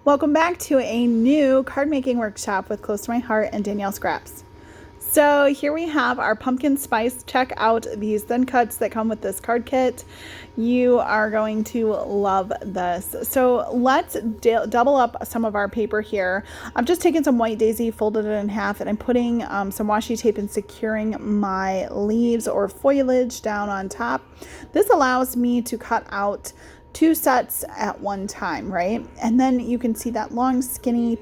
Welcome back to a new card making workshop with Close to My Heart and Danielle Scraps. So here we have our pumpkin spice. Check out these thin cuts that come with this card kit. You are going to love this. So let's double up some of our paper here. I've just taken some white daisy, folded it in half, and I'm putting some washi tape and securing my leaves or foliage down on top. This allows me to cut out 2 sets at one time, right? And then you can see that long, skinny,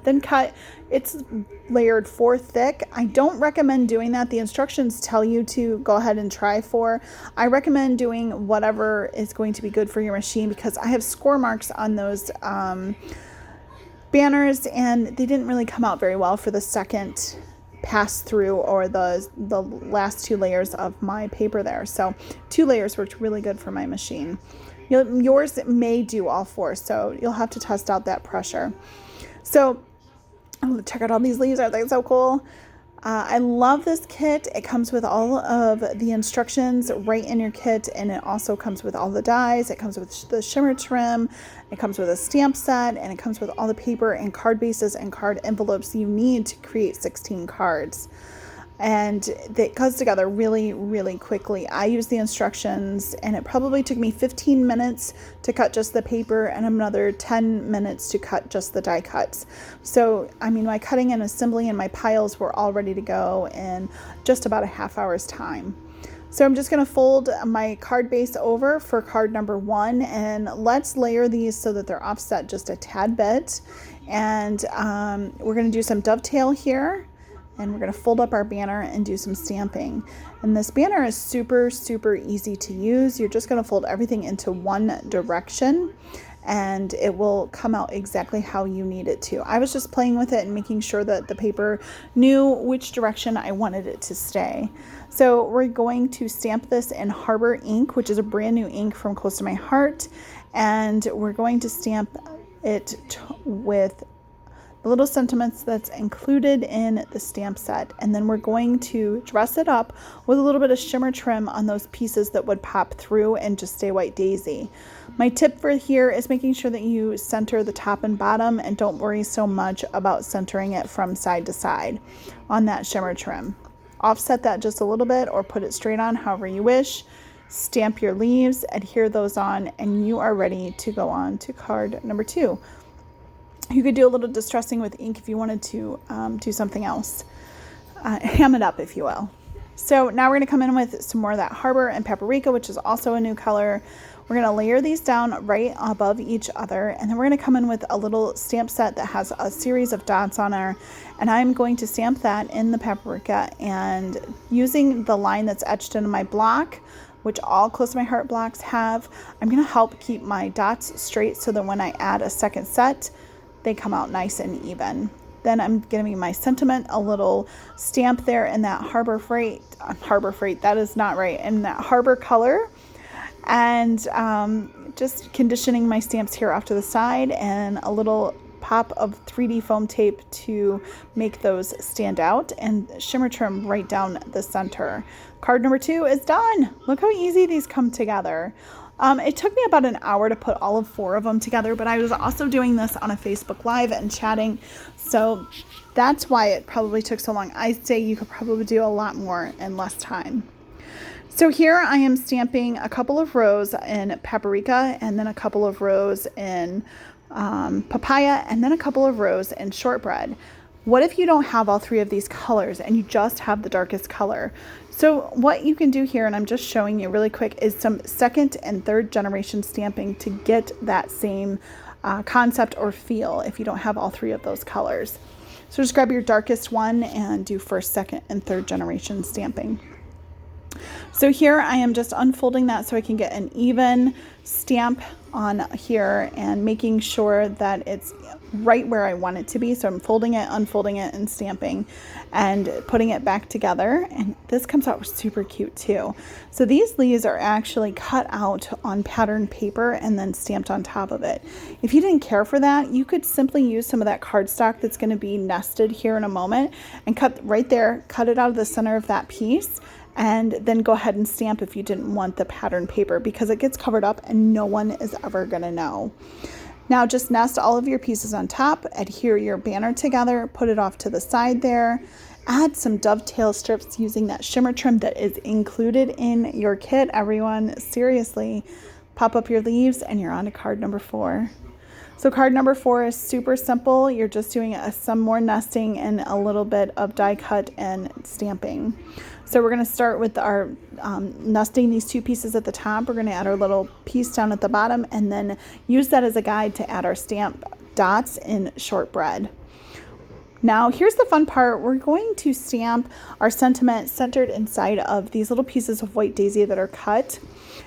thin cut. It's layered 4 thick. I don't recommend doing that. The instructions tell you to go ahead and try 4. I recommend doing whatever is going to be good for your machine because I have score marks on those banners and they didn't really come out very well for the second pass through or the last 2 layers of my paper there. So 2 layers worked really good for my machine. Yours may do all 4, so you'll have to test out that pressure. So check out all these leaves. Aren't they so cool? I love this kit. It comes with all of the instructions right in your kit, and it also comes with all the dies. It comes with the shimmer trim. It comes with a stamp set, and it comes with all the paper and card bases and card envelopes you need to create 16 cards. And it goes together really, really quickly. I use the instructions and it probably took me 15 minutes to cut just the paper and another 10 minutes to cut just the die cuts. So, I mean, my cutting and assembly and my piles were all ready to go in just about a half hour's time. So I'm just going to fold my card base over for card number 1 and let's layer these so that they're offset just a tad bit. And we're going to do some dovetail here. And we're going to fold up our banner and do some stamping. And this banner is super, super easy to use. You're just going to fold everything into one direction and it will come out exactly how you need it to. I was just playing with it and making sure that the paper knew which direction I wanted it to stay. So we're going to stamp this in Harbor ink, which is a brand new ink from Close to My Heart. And we're going to stamp it with the little sentiments that's included in the stamp set, and then we're going to dress it up with a little bit of shimmer trim on those pieces that would pop through and just stay white daisy. My tip for here is making sure that you center the top and bottom and don't worry so much about centering it from side to side on that shimmer trim. Offset that just a little bit or put it straight on however you wish. Stamp your leaves, adhere those on, and you are ready to go on to card number 2. You could do a little distressing with ink if you wanted to do something else. Ham it up, if you will. So now we're going to come in with some more of that Harbor and Paprika, which is also a new color. We're going to layer these down right above each other, and then we're going to come in with a little stamp set that has a series of dots on there, and I'm going to stamp that in the Paprika, and using the line that's etched into my block, which all Close to My Heart blocks have, I'm going to help keep my dots straight so that when I add a second set, they come out nice and even. Then I'm giving my sentiment a little stamp there in that Harbor Freight, that is not right, in that Harbor color. And just conditioning my stamps here off to the side and a little pop of 3D foam tape to make those stand out and shimmer trim right down the center. Card number 2 is done. Look how easy these come together. It took me about an hour to put all of 4 of them together, but I was also doing this on a Facebook Live and chatting, so that's why it probably took so long. I'd say you could probably do a lot more in less time. So here I am stamping a couple of rows in Paprika, and then a couple of rows in Papaya, and then a couple of rows in Shortbread. What if you don't have all 3 of these colors and you just have the darkest color? So what you can do here, and I'm just showing you really quick, is some 2nd and 3rd generation stamping to get that same concept or feel if you don't have all 3 of those colors. So just grab your darkest one and do 1st, 2nd, and 3rd generation stamping. So here I am just unfolding that so I can get an even stamp on here and making sure that it's right where I want it to be. So I'm folding it, unfolding it, and stamping and putting it back together. And this comes out super cute too. So these leaves are actually cut out on pattern paper and then stamped on top of it. If you didn't care for that, you could simply use some of that cardstock that's going to be nested here in a moment and cut right there, cut it out of the center of that piece, and then go ahead and stamp if you didn't want the pattern paper, because it gets covered up and no one is ever going to know. Now just nest all of your pieces on top, adhere your banner together, put it off to the side there. Add some dovetail strips using that shimmer trim that is included in your kit, everyone. Seriously, pop up your leaves and you're on to card number 4. So card number 4 is super simple. You're just doing some more nesting and a little bit of die cut and stamping. So we're going to start with our nesting these 2 pieces at the top. We're going to add our little piece down at the bottom and then use that as a guide to add our stamp dots in shortbread. Now here's the fun part. We're going to stamp our sentiment centered inside of these little pieces of white daisy that are cut.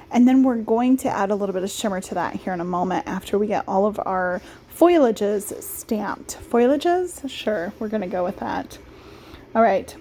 And then we're going to add a little bit of shimmer to that here in a moment after we get all of our foliages stamped. Foliages? Sure, we're going to go with that. All right.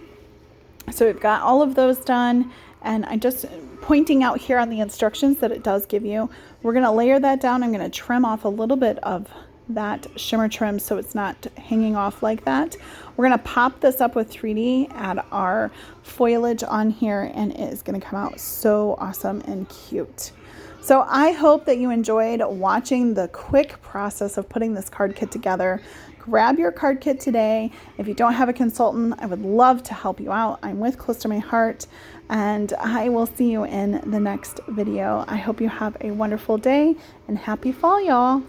So we've got all of those done, and I'm just pointing out here on the instructions that it does give you. We're going to layer that down. I'm going to trim off a little bit of that shimmer trim so it's not hanging off like that. We're going to pop this up with 3D, add our foliage on here, and it is going to come out so awesome and cute. So I hope that you enjoyed watching the quick process of putting this card kit together. Grab your card kit today. If you don't have a consultant, I would love to help you out. I'm with Close to My Heart, and I will see you in the next video. I hope you have a wonderful day and happy fall, y'all.